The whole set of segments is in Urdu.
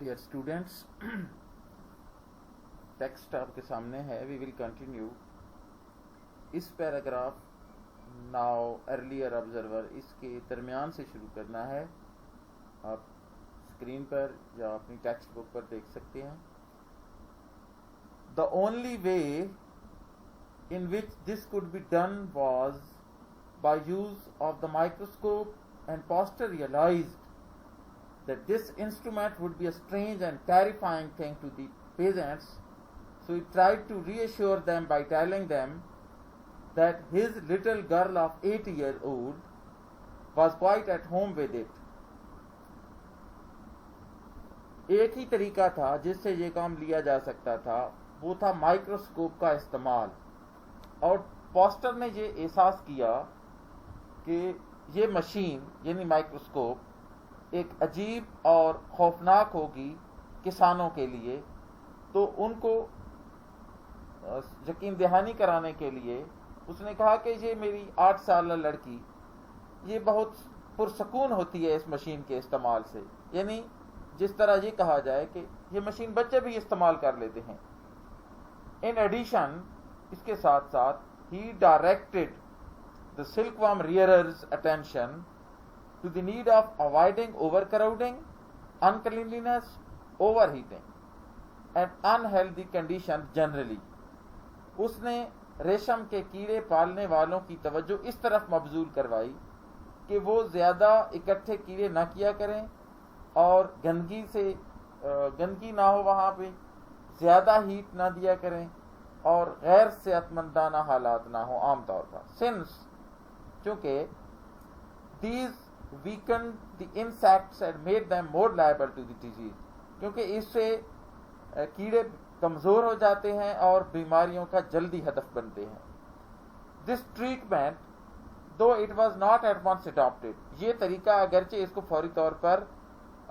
Dear students, ٹیکسٹ آپ کے سامنے ہے. We will continue. اس پیراگراف ناؤ ارلیئر آبزرور اس کے درمیان سے شروع کرنا ہے. آپ اسکرین پر یا اپنی ٹیکسٹ بک پر دیکھ سکتے ہیں. The only way in which this could be done was by use of the microscope, and Pasteur realized that this instrument would be a strange and terrifying thing to the peasants, so he tried to reassure them by telling them that his little girl of 8 years old was quite at home with it. ایک ہی طریقہ تھا جس سے یہ کام لیا جا سکتا تھا، وہ تھا مائکروسکوپ کا استعمال. اور پاسٹر نے یہ احساس کیا کہ یہ مشین یعنی مائکروسکوپ ایک عجیب اور خوفناک ہوگی کسانوں کے لیے. تو ان کو یقین دہانی کرانے کے لیے اس نے کہا کہ یہ میری 8 سالہ لڑکی یہ بہت پرسکون ہوتی ہے اس مشین کے استعمال سے. یعنی جس طرح یہ کہا جائے کہ یہ مشین بچے بھی استعمال کر لیتے ہیں. ان ایڈیشن اس کے ساتھ ساتھ ہی directed the silkworm rearers attention to the need of avoiding overcrowding, uncleanliness, overheating, and unhealthy conditions generally. اس نے ریشم کے کیڑے پالنے والوں کی توجہ اس طرف مبذول کروائی کہ وہ زیادہ اکٹھے کیڑے نہ کیا کریں اور گندگی نہ ہو، وہاں پہ زیادہ ہیٹ نہ دیا کریں اور غیر صحت مندانہ حالات نہ ہوں عام طور پر. سنس چونکہ these weakened the insects and made them more liable to the disease, کیونکہ اس سے کیڑے کمزور ہو جاتے ہیں اور بیماریوں کا جلدی ہدف بنتے ہیں. This treatment though it was not at once adopted, یہ طریقہ اگرچہ اس کو فوری طور پر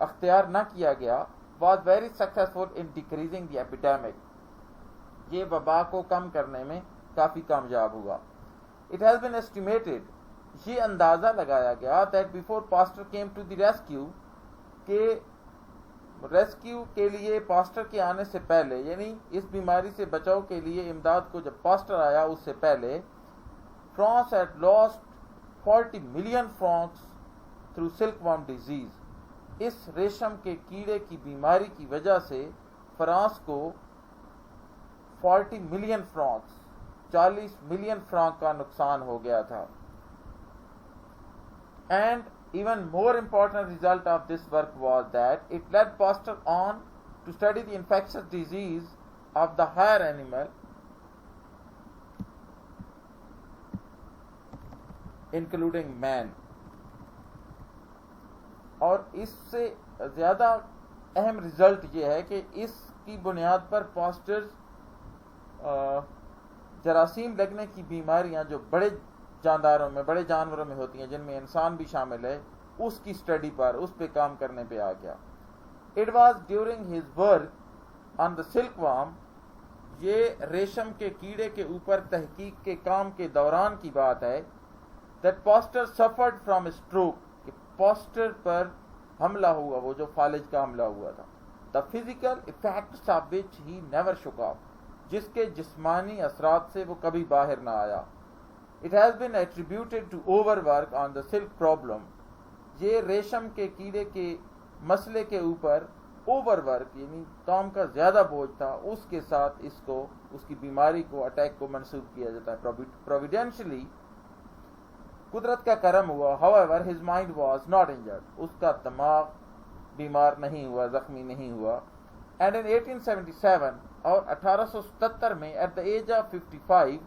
اختیار نہ کیا گیا، was very successful in decreasing the epidemic, یہ وبا کو کم کرنے میں کافی کامیاب ہوا. اٹ ہیز بین ایسٹیمیٹڈ، یہ اندازہ لگایا گیا that before Pasteur came to the rescue, کہ ریسکیو کے لیے پاسٹر کے آنے سے پہلے، یعنی اس بیماری سے بچاؤ کے لیے امداد کو جب پاسٹر آیا اس سے پہلے، France had lost 40 million francs through silkworm disease. اس ریشم کے کیڑے کی بیماری کی وجہ سے فرانس کو 40 ملین فرانکس 40 ملین فرانک کا نقصان ہو گیا تھا. And even more important result of this work was that it led Pasteur on to study the infectious disease of the higher animal, including man. اور اس سے زیادہ اہم رزلٹ یہ ہے کہ اس کی بنیاد پر پاسٹر جراثیم لگنے کی بیماریاں جو بڑے جانداروں میں، بڑے جانوروں میں ہوتی ہیں جن میں انسان بھی شامل ہے، اس کی سٹڈی پر، اس پہ کام کرنے پہ آ گیا. It was during his work on the silk warm, یہ ریشم کے کیڑے کے اوپر تحقیق کے کام کے دوران کی بات ہے، that Pasteur suffered from stroke, کہ پاسٹر پر حملہ ہوا، وہ جو فالج کا حملہ ہوا تھا. The physical effects of which he never shook off, جس کے جسمانی اثرات سے وہ کبھی باہر نہ آیا. It has been attributed to overwork on the silk problem. یہ ریشم کے کیڑے کے مسئلے کے اوپر اوور ورک یعنی کام کا زیادہ بوجھ تھا، اس کے ساتھ اس کی بیماری کو، اٹیک کو منسوب کیا جاتا ہے. Providentially قدرت کا کرم ہوا. However his mind was not injured. اس کا دماغ بیمار نہیں ہوا، زخمی نہیں ہوا. And in 1877 اور 1877 میں at the age of 55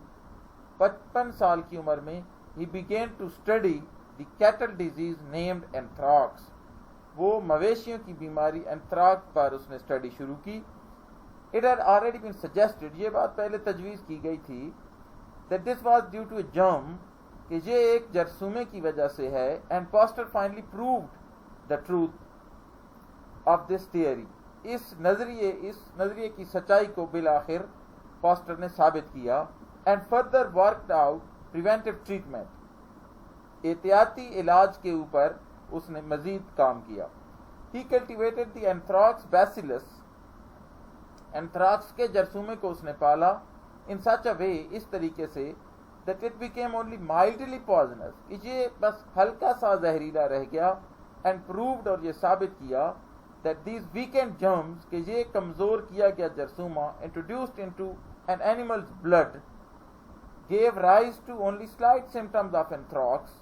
سال کی عمر میں he began to study the cattle disease named anthrax. وہ مویشیوں کی بیماری anthrax پر اس نے اسٹڈی شروع کی. It had already been suggested، یہ بات پہلے تجویز کی گئی تھی، that this was due to a germ، کہ یہ ایک جرثومے کی وجہ سے ہے. and Pasteur finally proved the truth of this theory. اس نظریے کی سچائی کو بالآخر پاسٹر نے ثابت کیا. and further worked out preventive treatment، احتیاطی علاج کے اوپر اس نے مزید کام کیا. He cultivated the anthrax bacillus. Anthrax کے جرثومے کو اس نے پالا in such a way, اس طریقے سے that it became only mildly poisonous, کہ یہ بس ہلکا سا زہریلا رہ گیا, and proved, اور یہ ثابت کیا that these weakened germs, کہ یہ کمزور کیا گیا جرثومہ introduced into an animal's blood gave rise to only slight symptoms of anthrax,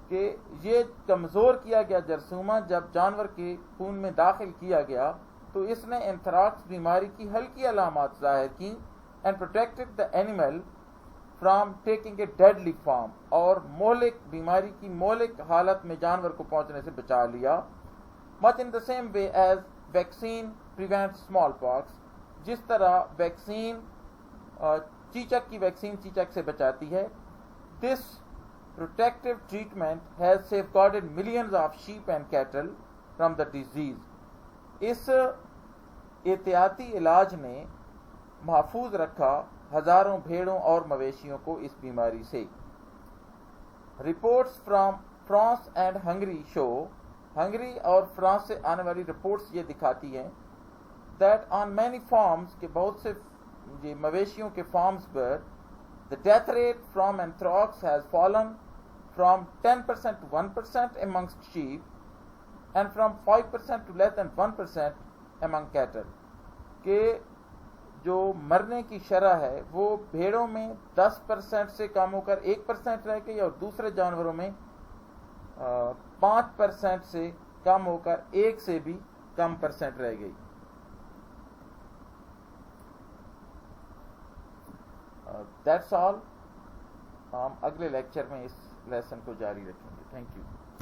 کہ یہ کمزور کیا گیا جرثومہ جب جانور کے خون میں داخل کیا گیا تو اس نے انتھراکس بیماری کی ہلکی علامات ظاہر کی, and protected the animal from taking a deadly form, اور مہلک بیماری کی مہلک حالت میں جانور کو پہنچنے سے بچا لیا. much in the same way as vaccine prevents smallpox, جس طرح ویکسین چیچک کی ویکسین چیچک سے بچاتی ہے. this protective treatment has safeguarded millions of sheep and cattle from the disease. اس احتیاطی علاج نے محفوظ رکھا ہزاروں بھیڑوں اور مویشیوں کو اس بیماری سے. Reports from France and Hungary show, Hungary اور فرانس سے آنے والی رپورٹس یہ دکھاتی ہیں دیٹ آن مینی فارمز, کہ بہت سے مویشیوں کے فارمز پر the death rate from anthrax has fallen from 10% to 1% amongst sheep and from 5% to less than 1% among cattle, کہ جو مرنے کی شرح ہے وہ بھیڑوں میں 10% سے کم ہو کر 1% رہ گئی, اور دوسرے جانوروں میں 5% سے کم ہو کر 1 سے بھی کم % رہ گئی. That's all. ہم اگلے لیکچر میں اس لیسن کو جاری رکھیں گے. Thank you.